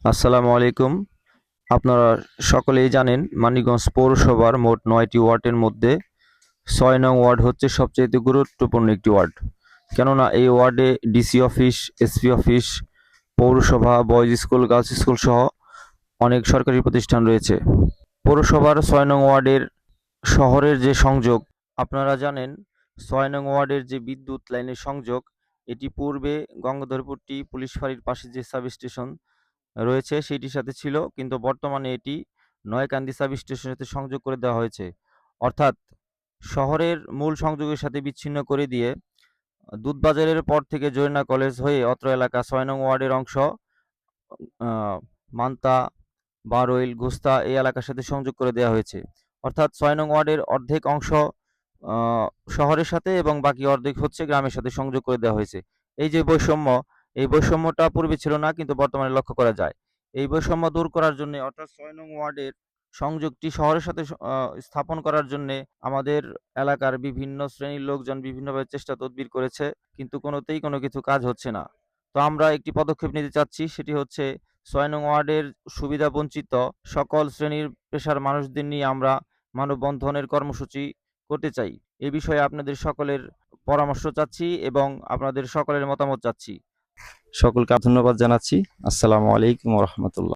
আসসালামু আলাইকুম। আপনারা সকলেই জানেন মানিকগঞ্জ পৌরসভার মোট ৯টি ওয়ার্ডের মধ্যে ৬ নং ওয়ার্ড হচ্ছে সবচাইতে গুরুত্বপূর্ণ একটি ওয়ার্ড। কেননা এই ওয়ার্ডে ডিসি অফিস, এসপি অফিস, পৌরসভা, বয়েজ স্কুল, গার্লস স্কুল সহ অনেক সরকারি প্রতিষ্ঠান রয়েছে। পৌরসভার ৬ নং ওয়ার্ডের শহরের যে সংযোগ, আপনারা জানেন ৬ নং ওয়ার্ডের যে বিদ্যুৎ লাইনের সংযোগ, এটি পূর্বে গঙ্গাধরপট্টি পুলিশ ফাঁড়ির পাশে যে সাবস্টেশন রয়েছে সেটির সাথে ছিল, কিন্তু বর্তমানে এটি নয়াকান্দি সাব স্টেশনের সাথে সংযোগ করে দেওয়া হয়েছে। অর্থাৎ শহরের মূল সংযোগের সাথে বিচ্ছিন্ন করে দিয়ে দুধবাজারের পর থেকে জরিনা কলেজ হয়ে অত্র এলাকা ৬ নং ওয়ার্ডের অংশ মান্তা, বারৈল, গুস্তা এই এলাকার সাথে সংযোগ করে দেওয়া হয়েছে। অর্থাৎ ৬ নং ওয়ার্ডের অর্ধেক অংশ শহরের সাথে এবং বাকি অর্ধেক হচ্ছে গ্রামের সাথে সংযোগ করে দেওয়া হয়েছে। এই যে বৈষম্য, এই বৈষম্যটা পূর্বে ছিল না, কিন্তু বর্তমানে লক্ষ্য করা যায়। এই বৈষম্য দূর করার জন্য অর্থাৎ ৬ নং ওয়ার্ডের সংযোগটি শহরের সাথে স্থাপন করার জন্যে আমাদের এলাকার বিভিন্ন শ্রেণীর লোকজন বিভিন্নভাবে চেষ্টা তদবির করেছে, কিন্তু কোনোতেই কোনো কিছু কাজ হচ্ছে না। তো আমরা একটি পদক্ষেপ নিতে চাচ্ছি, সেটি হচ্ছে ৬ নং ওয়ার্ডের সুবিধা বঞ্চিত সকল শ্রেণীর পেশার মানুষদের নিয়ে আমরা মানববন্ধনের কর্মসূচি করতে চাই। এ বিষয়ে আপনাদের সকলের পরামর্শ চাচ্ছি এবং আপনাদের সকলের মতামত চাচ্ছি। সকলকে ধন্যবাদ জানাচ্ছি। আসসালামু আলাইকুম ওয়া রাহমাতুল্লাহ।